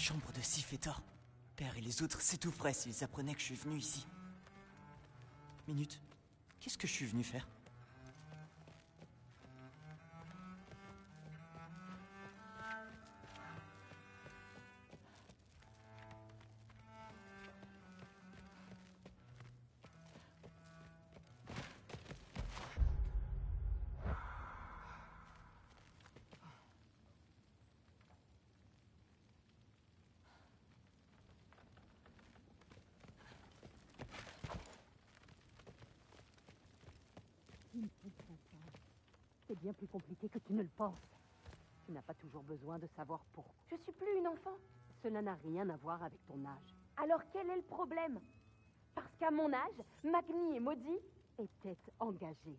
chambre de Sifetor. Père et les autres s'étoufferaient s'ils apprenaient que je suis venu ici. Minute. Qu'est-ce que je suis venu faire? C'est bien plus compliqué que tu ne le penses. Tu n'as pas toujours besoin de savoir pourquoi. Je suis plus une enfant. Cela n'a rien à voir avec ton âge. Alors quel est le problème? Parce qu'à mon âge, Magni et Maudit étaient engagés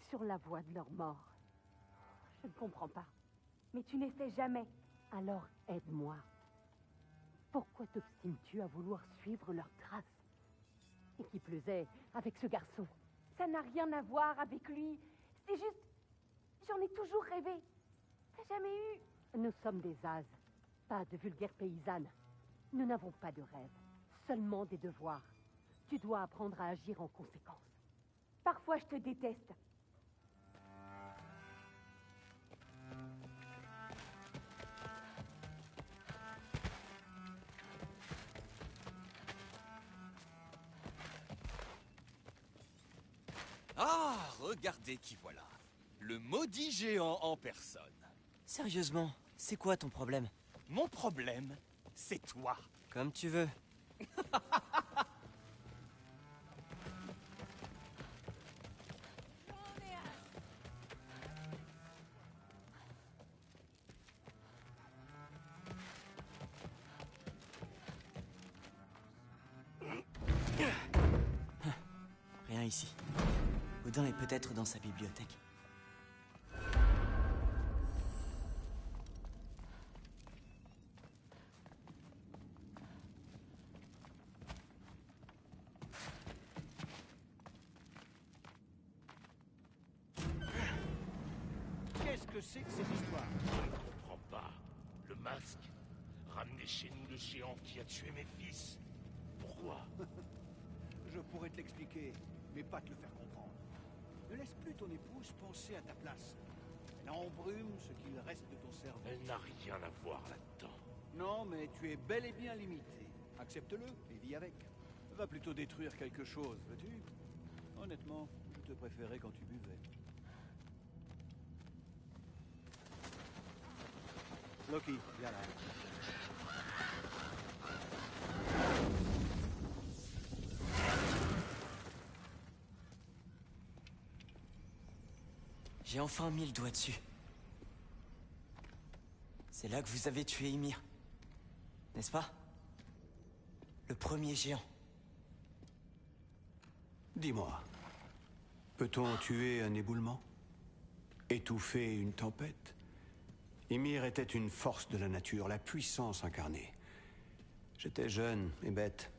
sur la voie de leur mort. Je ne comprends pas. Mais tu n'essaies jamais. Alors aide-moi. Pourquoi t'obstines-tu à vouloir suivre leurs traces? Et qui plus est, avec ce garçon. Ça n'a rien à voir avec lui. C'est juste... J'en ai toujours rêvé. T'as jamais eu... Nous sommes des As, pas de vulgaires paysannes. Nous n'avons pas de rêves, seulement des devoirs. Tu dois apprendre à agir en conséquence. Parfois, je te déteste. Ah, regardez qui voilà. Le maudit géant en personne. Sérieusement, c'est quoi ton problème? Mon problème, c'est toi. Comme tu veux. Rien ici. Odin est peut-être dans sa bibliothèque. Qu'est-ce que c'est que cette histoire? Je ne comprends pas. Le masque. Ramener chez nous le géant qui a tué mes fils. Pourquoi? Je pourrais te l'expliquer, mais pas te le faire comprendre. Ne laisse plus ton épouse penser à ta place. Elle embrume ce qu'il reste de ton cerveau. Elle n'a rien à voir là-dedans. Non, mais tu es bel et bien limité. Accepte-le et vis avec. Va plutôt détruire quelque chose, veux-tu? Honnêtement, je te préférais quand tu buvais. Loki, viens là. J'ai enfin mis le doigt dessus. C'est là que vous avez tué Ymir. N'est-ce pas? Le premier géant. Dis-moi, peut-on tuer un éboulement? Étouffer une tempête? Ymir était une force de la nature, la puissance incarnée. J'étais jeune et bête.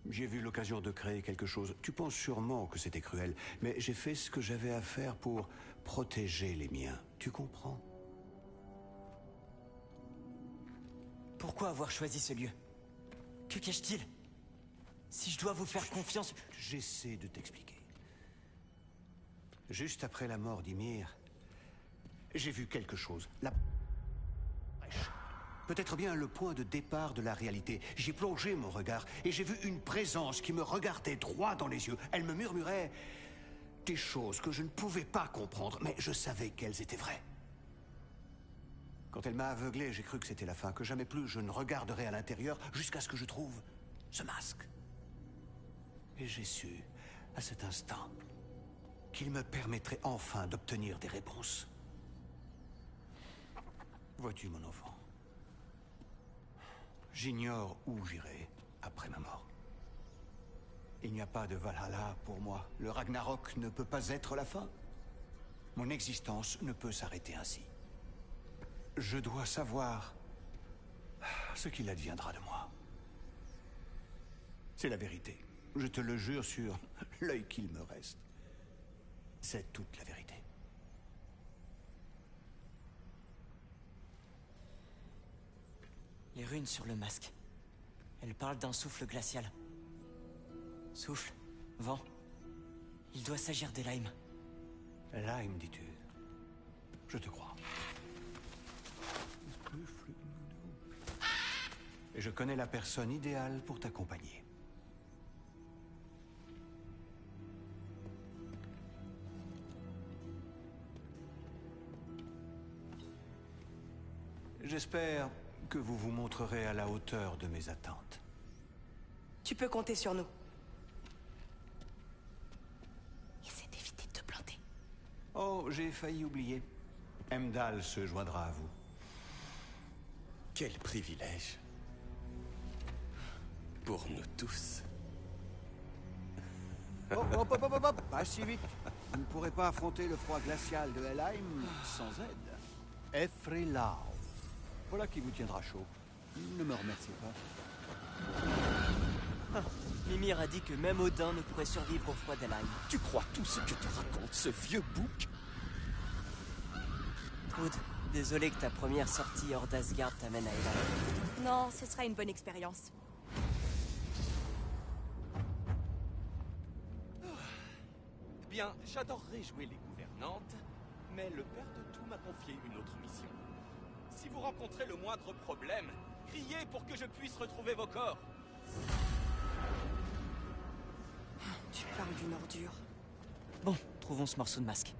J'ai vu l'occasion de créer quelque chose. Tu penses sûrement que c'était cruel, mais j'ai fait ce que j'avais à faire pour protéger les miens. Tu comprends? Pourquoi avoir choisi ce lieu? Que cache-t-il? Si je dois vous faire confiance... J'essaie de t'expliquer. Juste après la mort d'Ymir, j'ai vu quelque chose. La brèche. Peut-être bien le point de départ de la réalité. J'ai plongé mon regard et j'ai vu une présence qui me regardait droit dans les yeux. Elle me murmurait des choses que je ne pouvais pas comprendre, mais je savais qu'elles étaient vraies. Quand elle m'a aveuglé, j'ai cru que c'était la fin, que jamais plus je ne regarderais à l'intérieur jusqu'à ce que je trouve ce masque. Et j'ai su, à cet instant, qu'il me permettrait enfin d'obtenir des réponses. Vois-tu, mon enfant, j'ignore où j'irai après ma mort. Il n'y a pas de Valhalla pour moi. Le Ragnarok ne peut pas être la fin. Mon existence ne peut s'arrêter ainsi. Je dois savoir ce qu'il adviendra de moi. C'est la vérité. Je te le jure sur l'œil qu'il me reste. C'est toute la vérité. Les runes sur le masque. Elles parlent d'un souffle glacial. Souffle, vent. Il doit s'agir d'Elaim. Elaim, dis-tu? Je te crois. Et je connais la personne idéale pour t'accompagner. J'espère que vous vous montrerez à la hauteur de mes attentes. Tu peux compter sur nous. Essaie d'éviter de te planter. Oh, j'ai failli oublier. Heimdall se joindra à vous. Quel privilège. Pour nous tous. Oh, hop, hop, hop, hop, hop. Pas si vite. Vous ne pourrez pas affronter le froid glacial de Helheim sans aide. Efrelau. Voilà qui vous tiendra chaud. Ne me remerciez pas. Mimir a dit que même Odin ne pourrait survivre au froid d'Elaim. Tu crois tout ce que te raconte ce vieux bouc? Trud, désolé que ta première sortie hors d'Asgard t'amène à Helheim. Non, ce sera une bonne expérience. Bien, j'adorerais jouer les gouvernantes, mais le père de tout m'a confié une autre mission. Si vous rencontrez le moindre problème, criez pour que je puisse retrouver vos corps. Tu parles d'une ordure. Bon, trouvons ce morceau de masque.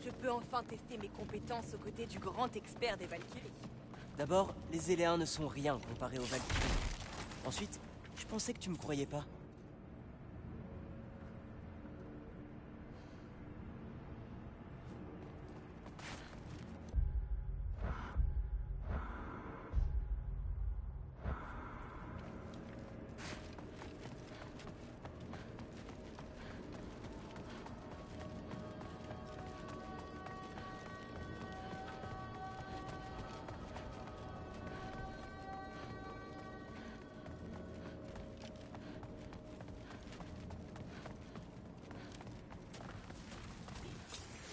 Je peux enfin tester mes compétences aux côtés du grand expert des Valkyries. D'abord, les Éléens ne sont rien comparés aux Valkyries. Ensuite, je pensais que tu me croyais pas.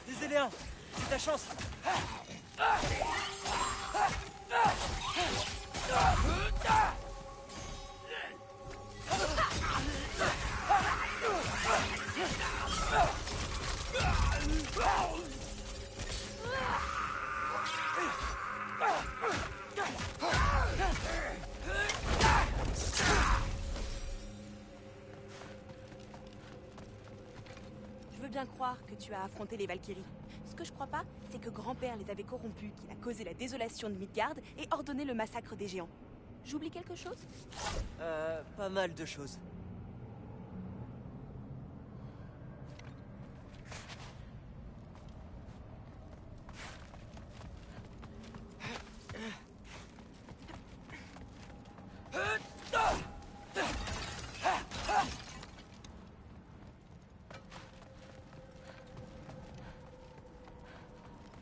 Les Éléens, c'est ta chance. Je veux bien croire que tu as affronté les Valkyries. Ce que je crois pas, c'est que grand-père les avait corrompus, qu'il a causé la désolation de Midgard et ordonné le massacre des géants. J'oublie quelque chose? Pas mal de choses.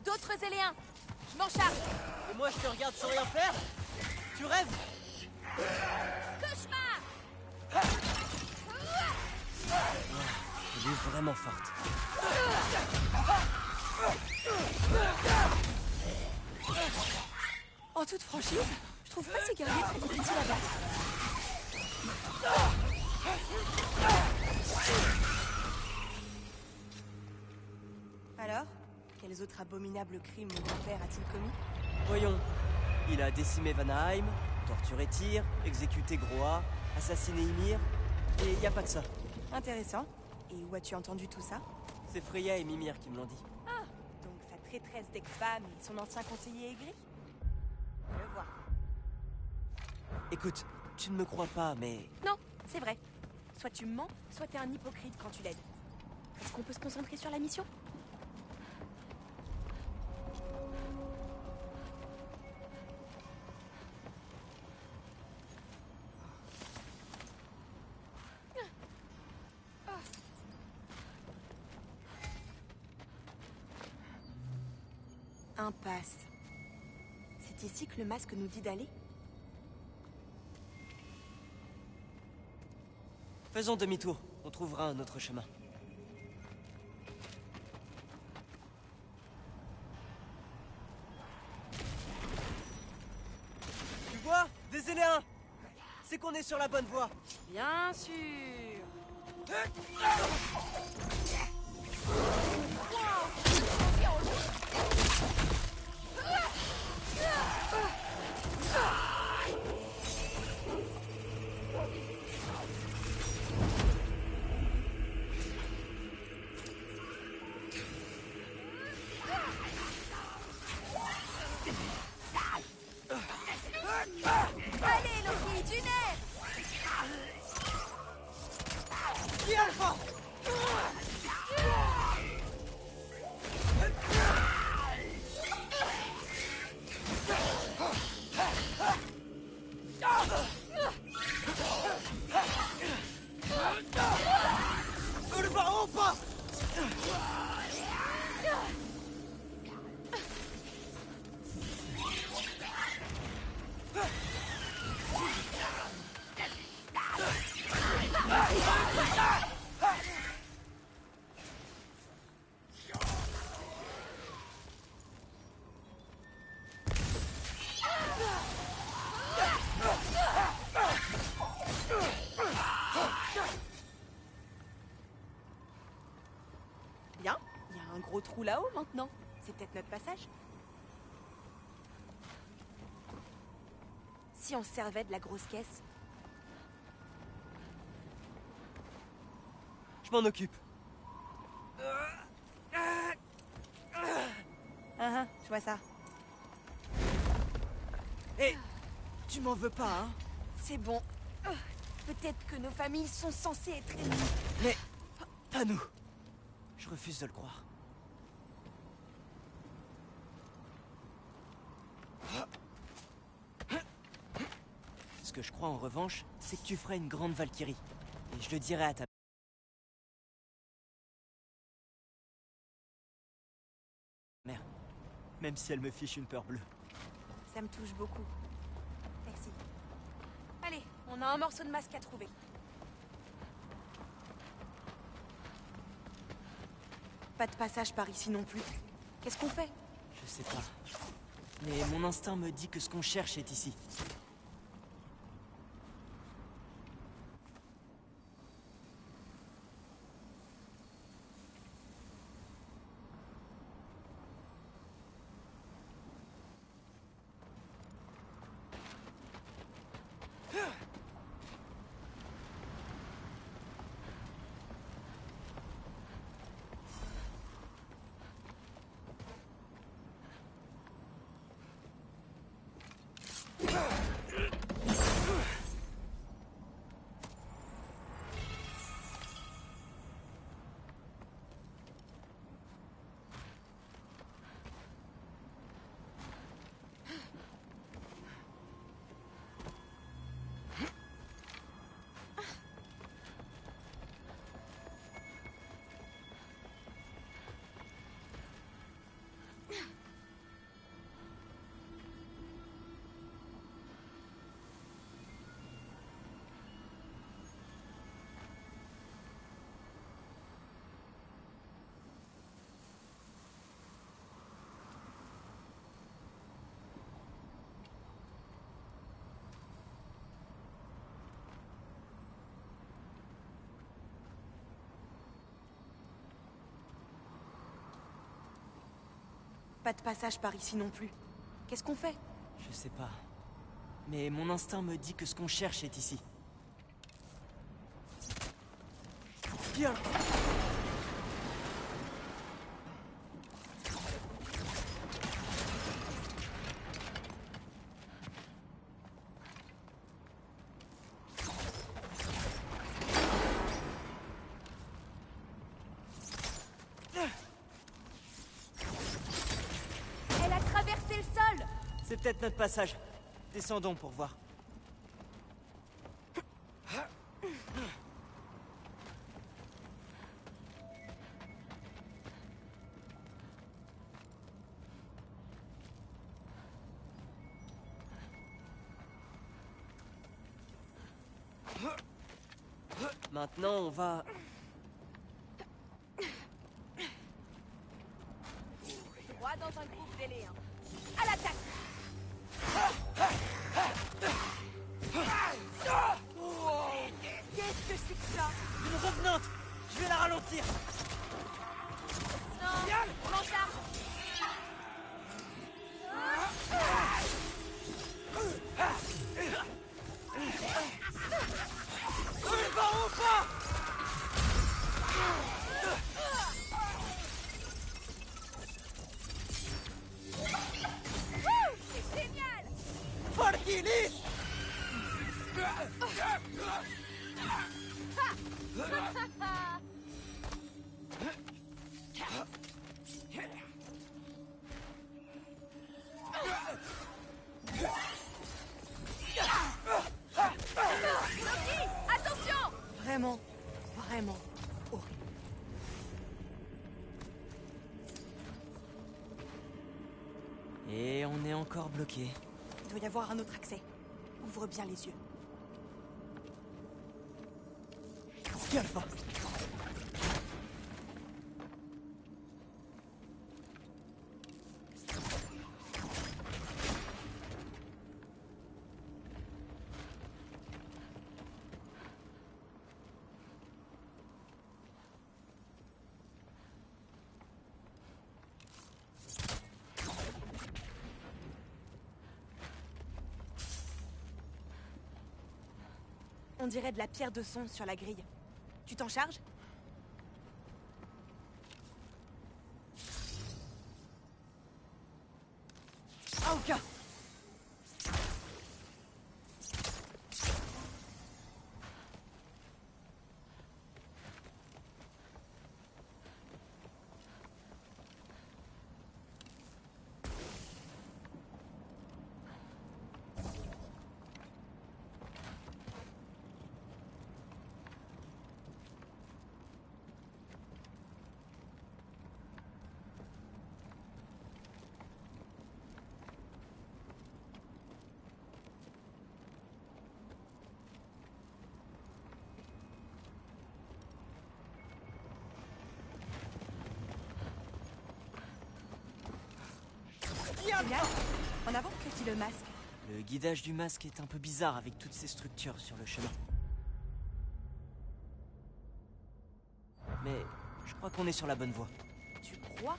D'autres Éléens! Je m'en charge! Et moi, je te regarde sans rien faire? Tu rêves? Cauchemar! Elle est vraiment forte. En toute franchise, je trouve pas ces guerriers très difficiles à battre. Alors, quels autres abominables crimes mon grand-père a-t-il commis? Voyons. Il a décimé Vanaheim, torturé Tyr, exécuté Groa, assassiné Ymir, et y a pas que ça. Intéressant. Et où as-tu entendu tout ça? C'est Freya et Mimir qui me l'ont dit. Ah, donc sa traîtresse d'ex-femme et son ancien conseiller aigri? Je vois. Écoute, tu ne me crois pas, mais... Non, c'est vrai. Soit tu mens, soit t'es un hypocrite quand tu l'aides. Est-ce qu'on peut se concentrer sur la mission? Impasse. C'est ici que le masque nous dit d'aller? Faisons demi-tour. On trouvera un autre chemin. Tu vois? Des éléens! C'est qu'on est sur la bonne voie. Bien sûr. Allez, Loki, du nez! Qui Alpha? Le baron pas! Bien, il y a un gros trou là-haut maintenant. C'est peut-être notre passage. Si on se servait de la grosse caisse. Je m'en occupe. Je vois ça. Hé, tu m'en veux pas, hein? C'est bon. Peut-être que nos familles sont censées être ennemies. Mais pas nous. Je refuse de le croire. Ce que je crois en revanche, c'est que tu ferais une grande Valkyrie. Et je le dirai à ta mère. Même si elle me fiche une peur bleue. Ça me touche beaucoup. Merci. Allez, on a un morceau de masque à trouver. Pas de passage par ici non plus. Qu'est-ce qu'on fait? Je sais pas. Mais mon instinct me dit que ce qu'on cherche est ici. Pas de passage par ici non plus. Qu'est-ce qu'on fait? Je sais pas. Mais mon instinct me dit que ce qu'on cherche est ici. Bien. Elle a traversé le sol! C'est peut-être notre passage. Descendons pour voir. Maintenant, on va... Droit dans un groupe d'éléens. À l'attaque! Qu'est-ce que c'est que ça? Une revenante! Je vais la ralentir! Non! Mantard! C'est génial! Valkyrie! Loki, attention! Vraiment, vraiment horrible. Et on est encore bloqué. Il doit y avoir un autre accès. Ouvre bien les yeux. Alpha. On dirait de la pierre de son sur la grille. Tu t'en charges? Aoka! Génial. En avant, que dit le masque? Le guidage du masque est un peu bizarre avec toutes ces structures sur le chemin. Mais je crois qu'on est sur la bonne voie. Tu crois?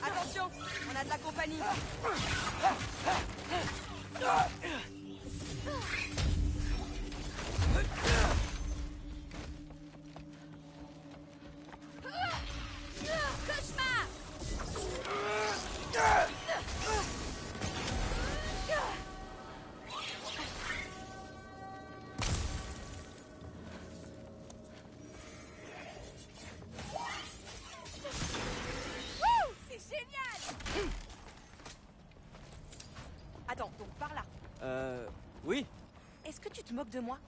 Attention, on a de la compagnie. Cauchemar! C'est génial! Attends, donc par là. Oui. Est-ce que tu te moques de moi?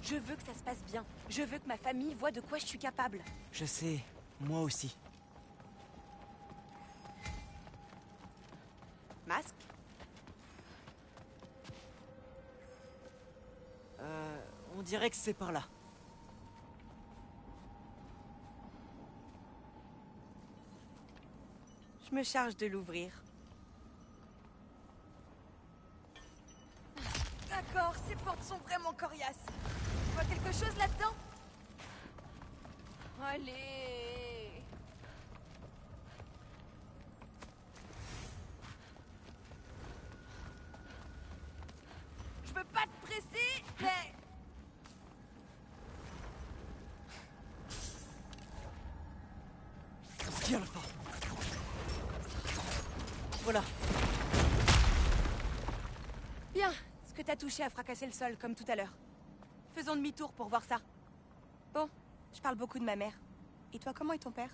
Je veux que ça se passe bien. Je veux que ma famille voie de quoi je suis capable. Je sais, moi aussi. Masque? dirait que c'est par là. Je me charge de l'ouvrir. D'accord, ces portes sont vraiment coriaces. Tu vois quelque chose là-dedans? Allez! Je veux pas te presser, mais... Viens, Alpha. Voilà. Bien, ce que t'as touché a fracassé le sol, comme tout à l'heure. Faisons demi-tour pour voir ça. Bon, je parle beaucoup de ma mère. Et toi, comment est ton père?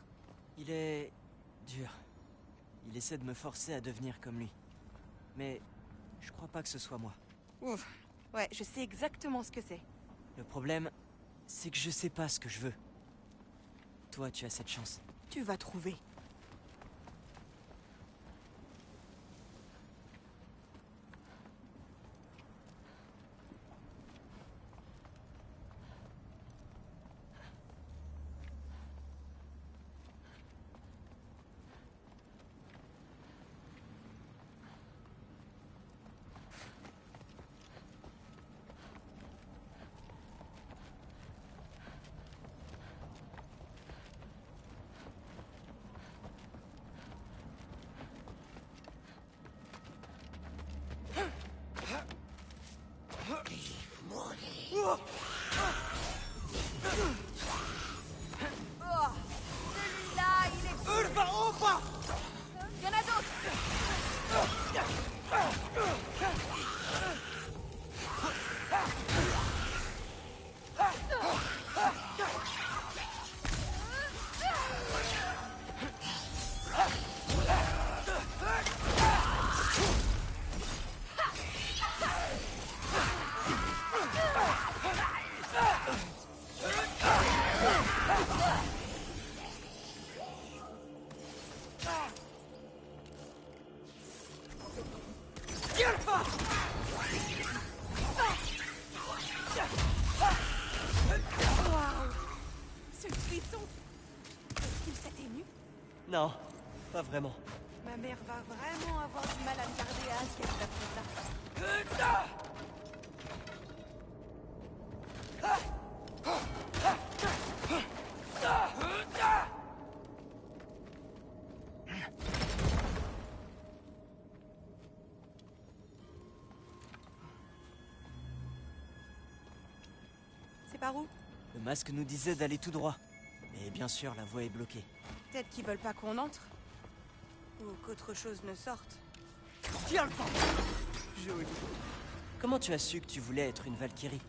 Il est... dur. Il essaie de me forcer à devenir comme lui. Mais je crois pas que ce soit moi. Ouf. Ouais, je sais exactement ce que c'est. Le problème, c'est que je sais pas ce que je veux. Toi, tu as cette chance. Tu vas trouver. Oh, celui-là, il est... Il y en a d'autres. Ce frisson, est-ce qu'il s'atténue? Non, pas vraiment. Ma mère va vraiment avoir du mal à me garder à Ask après ça. C'est par où? Le masque nous disait d'aller tout droit. Mais bien sûr, la voie est bloquée. Peut-être qu'ils veulent pas qu'on entre. Ou qu'autre chose ne sorte. Viens, Alpha. Comment tu as su que tu voulais être une Valkyrie?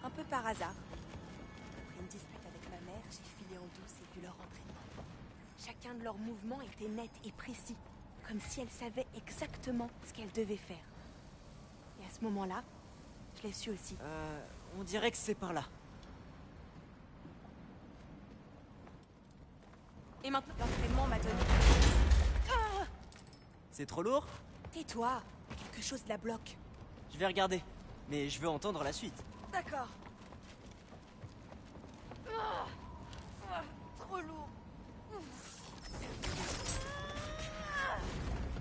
Un peu par hasard. Après une dispute avec ma mère, j'ai filé en douce et vu leur entraînement. Chacun de leurs mouvements était net et précis. Comme si elles savaient exactement ce qu'elles devaient faire. Et à ce moment-là, je l'ai su aussi. On dirait que c'est par là. Et maintenant, l'entraînement m'a donné... Ah! C'est trop lourd? Tais-toi! Quelque chose la bloque. Je vais regarder. Mais je veux entendre la suite. D'accord. Trop lourd.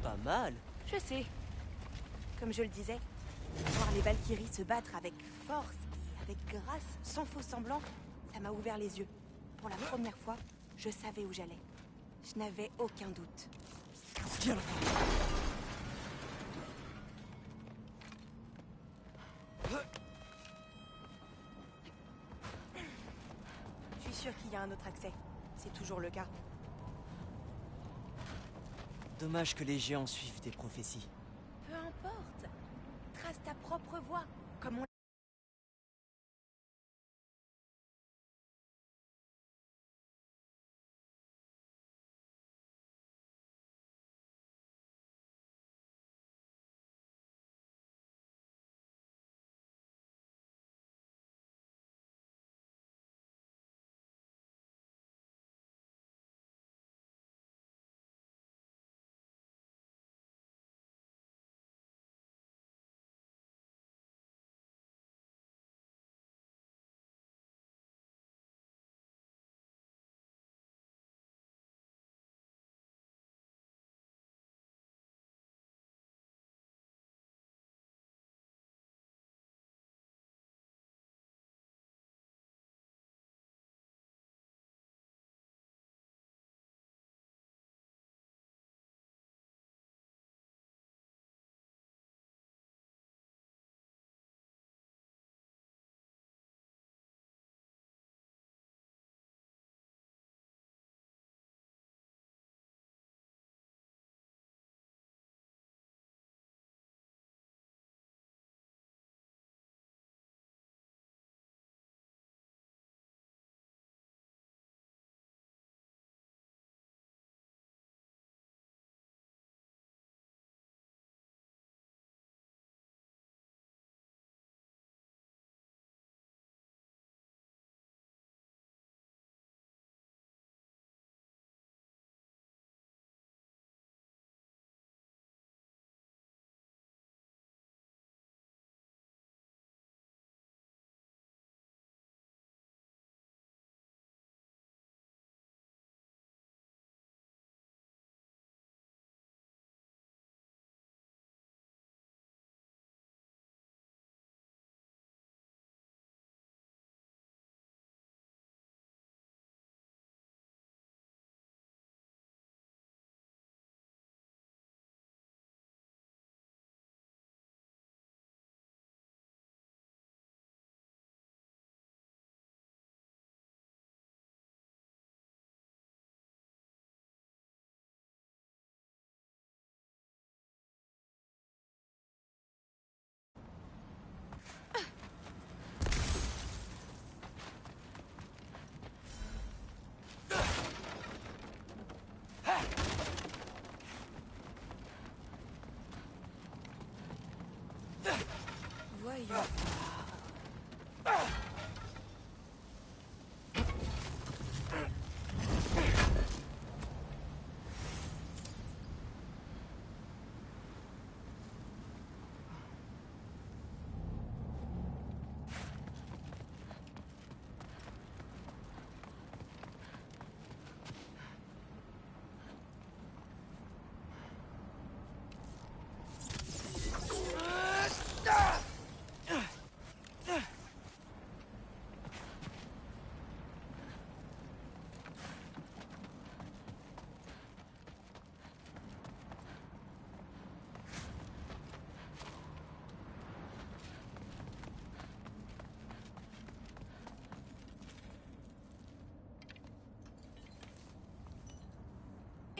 Pas mal. Je sais. Comme je le disais, voir les Valkyries se battre avec force et avec grâce, sans faux semblant, ça m'a ouvert les yeux. Pour la première fois, je savais où j'allais. Je n'avais aucun doute. Viens, Alpha. Je suis sûre qu'il y a un autre accès. C'est toujours le cas. Dommage que les géants suivent tes prophéties. Peu importe. Trace ta propre voie, comme on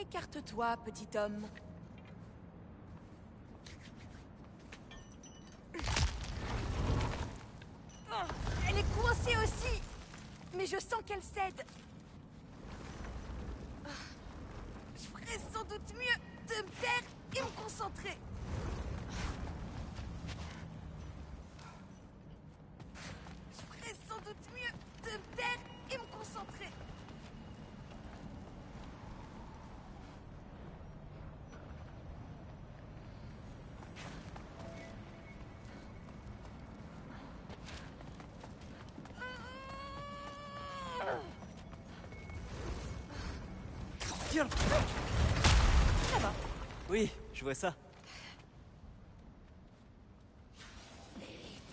Écarte-toi, petit homme. Oh, elle est coincée aussi. Mais je sens qu'elle cède. Je ferais sans doute mieux de me taire et me concentrer. Je ferais sans doute mieux de me taire et me concentrer. Tiens. Ça va. Oui, je vois ça.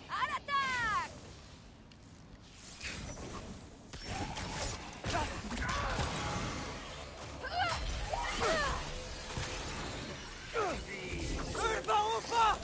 À l'attaque! Le baron pas.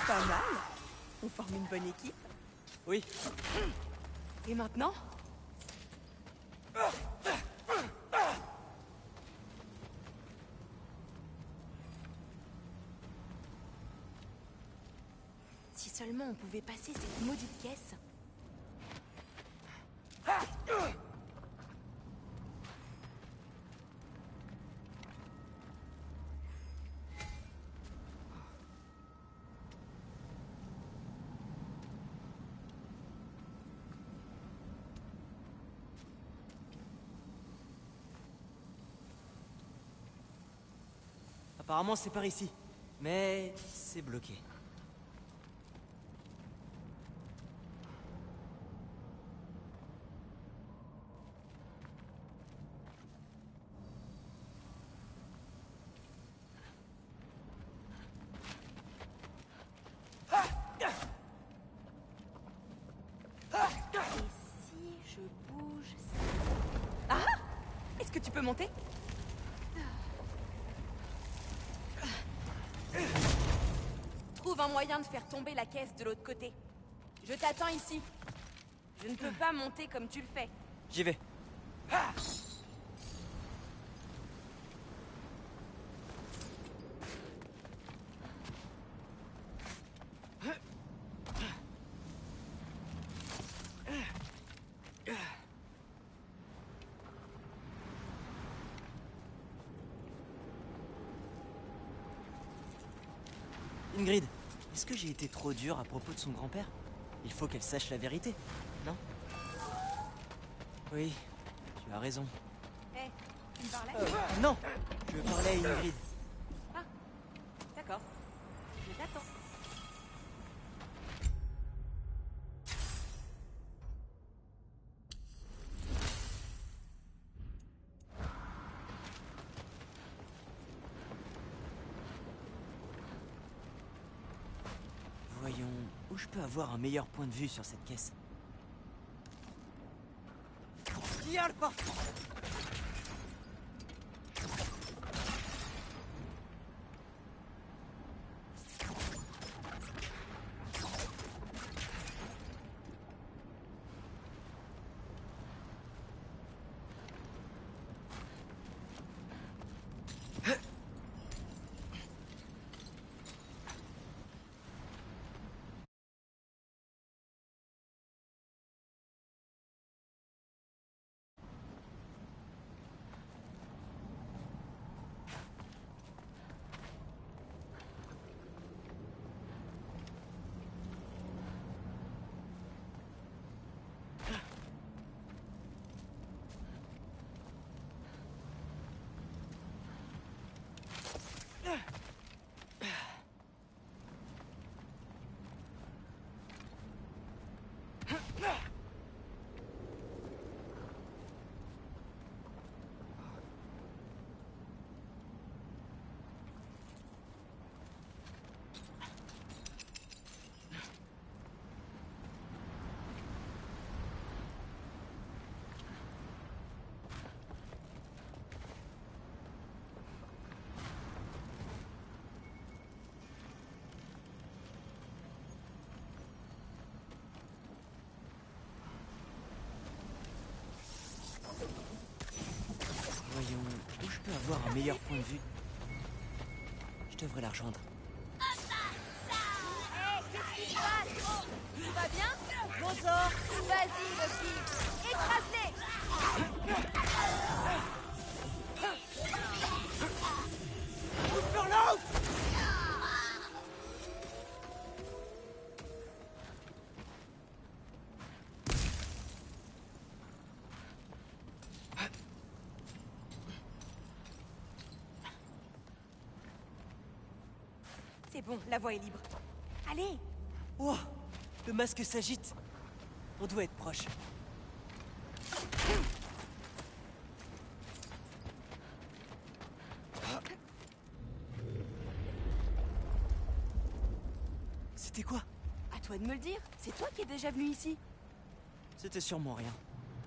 Pas mal. On forme une bonne équipe. Oui, Et maintenant? Si seulement on pouvait passer cette maudite caisse. apparemment c'est par ici. Mais c'est bloqué. Et si je bouge ça? Ah! Est-ce que tu peux monter? Trouve un moyen de faire tomber la caisse de l'autre côté. Je t'attends ici. Je ne peux pas monter comme tu le fais. J'y vais. Ingrid, est-ce que j'ai été trop dur à propos de son grand-père? Il faut qu'elle sache la vérité, non? Oui, tu as raison. Hé, tu me parlais? Non, je parlais à Ingrid. Ah, d'accord. Je t'attends. Voyons, où je peux avoir un meilleur point de vue sur cette caisse? Y a le pas. Voyons, où je peux avoir un meilleur point de vue? Je devrais la rejoindre. Qu'est-ce qui se passe? Tout va bien? Bonjour. Vas-y, Loki. Écrase-les. C'est bon, la voie est libre. Allez! Oh, le masque s'agite. On doit être proche. C'était quoi? À toi de me le dire. C'est toi qui es déjà venu ici. C'était sûrement rien.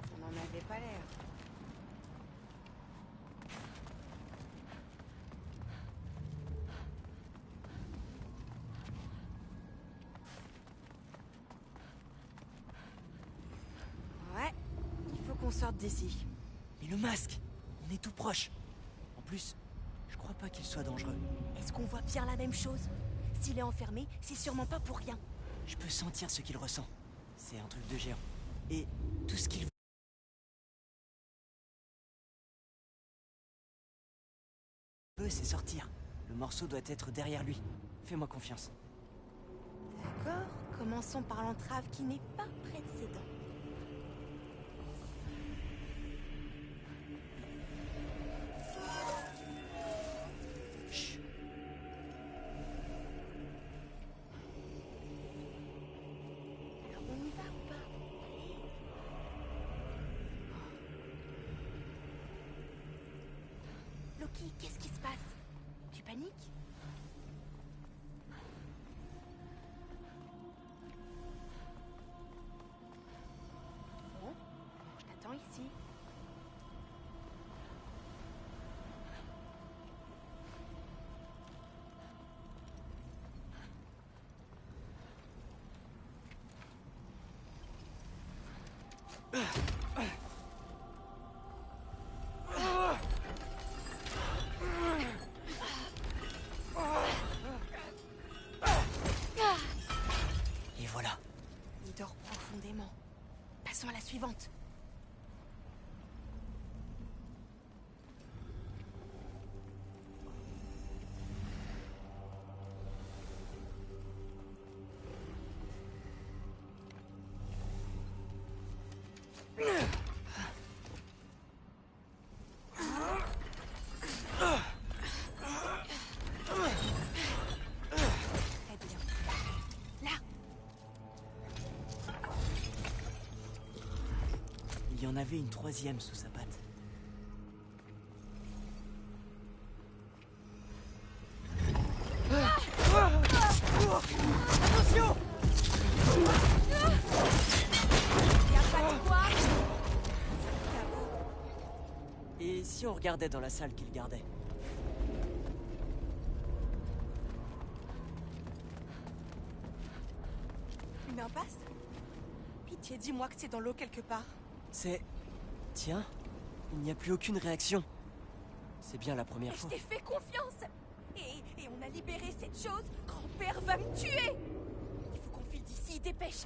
Ça n'en avait pas l'air. Ouais, il faut qu'on sorte d'ici. Mais le masque, on est tout proche. En plus, je crois pas qu'il soit dangereux. Est-ce qu'on voit bien la même chose? S'il est enfermé, c'est sûrement pas pour rien. Je peux sentir ce qu'il ressent. C'est un truc de géant. Et tout ce qu'il veut, c'est sortir. Le morceau doit être derrière lui. Fais-moi confiance. D'accord, commençons par l'entrave qui n'est pas près de ses dents. Chut. Alors on y va ou pas? Loki, qu'est-ce qui se passe? Tu paniques? Bon, je t'attends ici. Et voilà. Il dort profondément. Passons à la suivante. Très bien. Là. Il y en avait une troisième sous sa patte. Attention! Y a pas de quoi. Et si on regardait dans la salle qu'il gardait? Une impasse? Pitié, dis-moi que c'est dans l'eau quelque part. C'est... Tiens, il n'y a plus aucune réaction. C'est bien la première Mais je fois. t'ai fait confiance. Et on a libéré cette chose. Grand-père va me tuer. Il faut qu'on file d'ici, dépêche.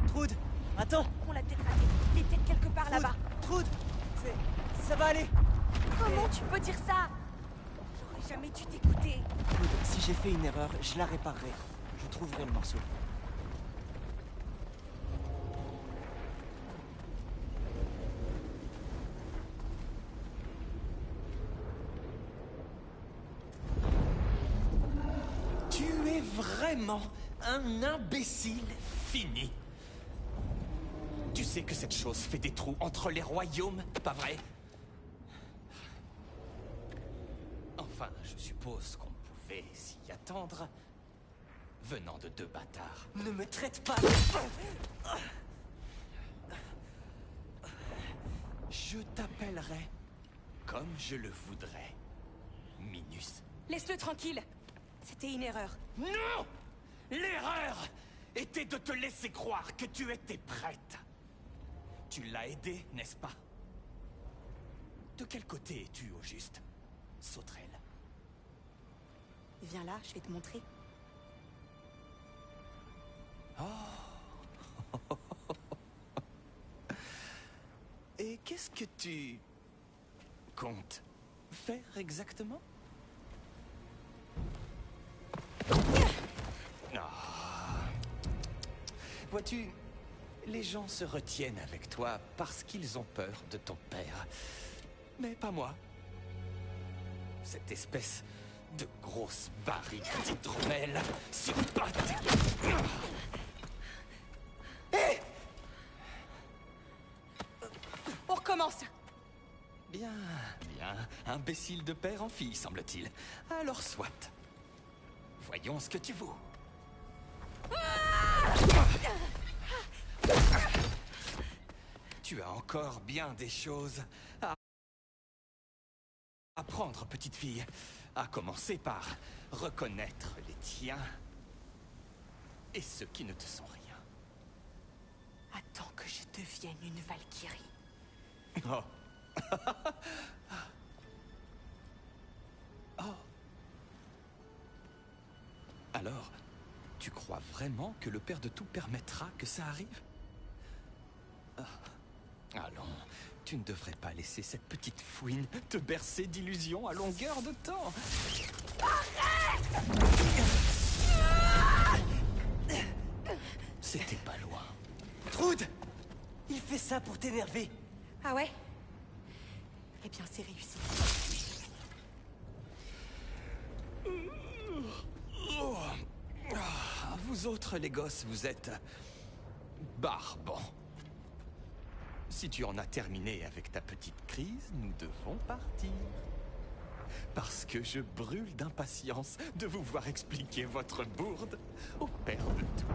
Trude, attends! On l'a peut-être raté. Il est peut-être quelque part là-bas. Trude! Ça va aller! Comment tu peux dire ça? J'aurais jamais dû t'écouter. Trude, si j'ai fait une erreur, je la réparerai. Je trouverai le morceau. Tu es vraiment vraiment un imbécile fini. Tu sais que cette chose fait des trous entre les royaumes, pas vrai? Enfin, je suppose qu'on pouvait s'y attendre, venant de deux bâtards. Ne me traite pas. Je t'appellerai comme je le voudrais, Minus. Laisse-le tranquille. C'était une erreur. Non! L'erreur était de te laisser croire que tu étais prête. Tu l'as aidé, n'est-ce pas? De quel côté es-tu au juste, Sauterelle? Viens là, je vais te montrer. Et qu'est-ce que tu comptes faire exactement? Vois-tu, les gens se retiennent avec toi parce qu'ils ont peur de ton père. Mais pas moi. Cette espèce de grosse barrique d'hydromel sur pattes. Hé! On recommence. Bien, bien. Imbécile de père en fille, semble-t-il. Alors soit. Voyons ce que tu vaux. Tu as encore bien des choses à apprendre, petite fille. À commencer par reconnaître les tiens et ceux qui ne te sont rien. Attends que je devienne une Valkyrie. Oh. Oh. Alors, tu crois vraiment que le Père de tout permettra que ça arrive? Allons, tu ne devrais pas laisser cette petite fouine te bercer d'illusions à longueur de temps. C'était pas loin. Trude! Il fait ça pour t'énerver. Ah ouais? Eh bien, c'est réussi. Vous autres, les gosses, vous êtes barbants. Si tu en as terminé avec ta petite crise, nous devons partir. Parce que je brûle d'impatience de vous voir expliquer votre bourde au Père de tout.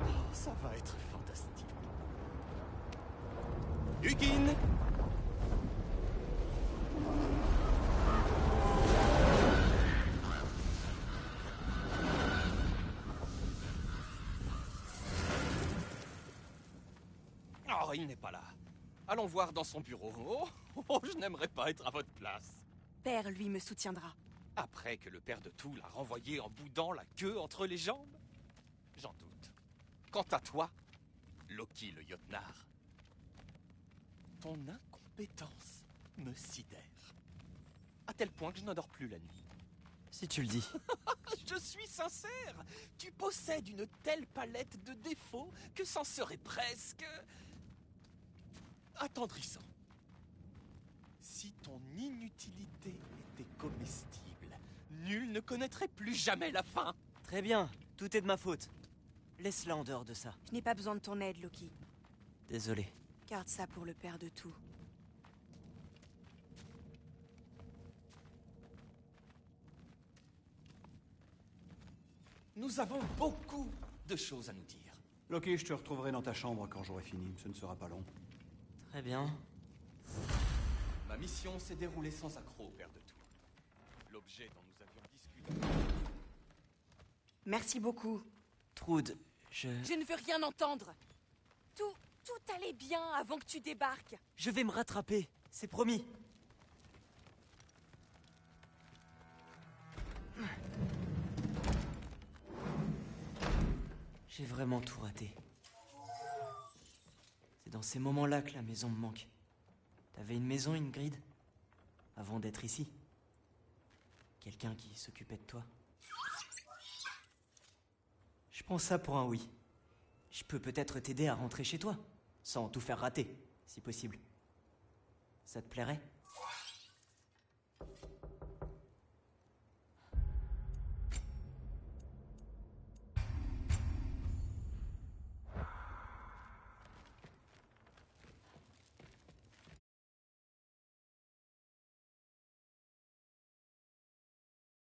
Oh, ça va être fantastique. Hugin! Oh, il n'est pas là. Allons voir dans son bureau. Oh, je n'aimerais pas être à votre place. Père, lui, me soutiendra. Après que le Père de tout l'a renvoyé en boudant la queue entre les jambes? J'en doute. Quant à toi, Loki le Jotnar, ton incompétence me sidère. À tel point que je n'endors plus la nuit. Si tu le dis. Je suis sincère. Tu possèdes une telle palette de défauts que c'en serait presque attendrissant. Si ton inutilité était comestible, nul ne connaîtrait plus jamais la fin. Très bien, tout est de ma faute. Laisse-la en dehors de ça. Je n'ai pas besoin de ton aide, Loki. Désolé. Garde ça pour le Père de tout. Nous avons beaucoup de choses à nous dire. Loki, je te retrouverai dans ta chambre quand j'aurai fini. Ce ne sera pas long. Très bien. Ma mission s'est déroulée sans accroc, Père de tout. L'objet dont nous avions discuté... Merci beaucoup. Trude, je ne veux rien entendre. Tout allait bien avant que tu débarques. Je vais me rattraper, c'est promis. J'ai vraiment tout raté. C'est dans ces moments-là que la maison me manque. T'avais une maison, Ingrid? Avant d'être ici? Quelqu'un qui s'occupait de toi? Je prends ça pour un oui. Je peux peut-être t'aider à rentrer chez toi, sans tout faire rater, si possible. Ça te plairait?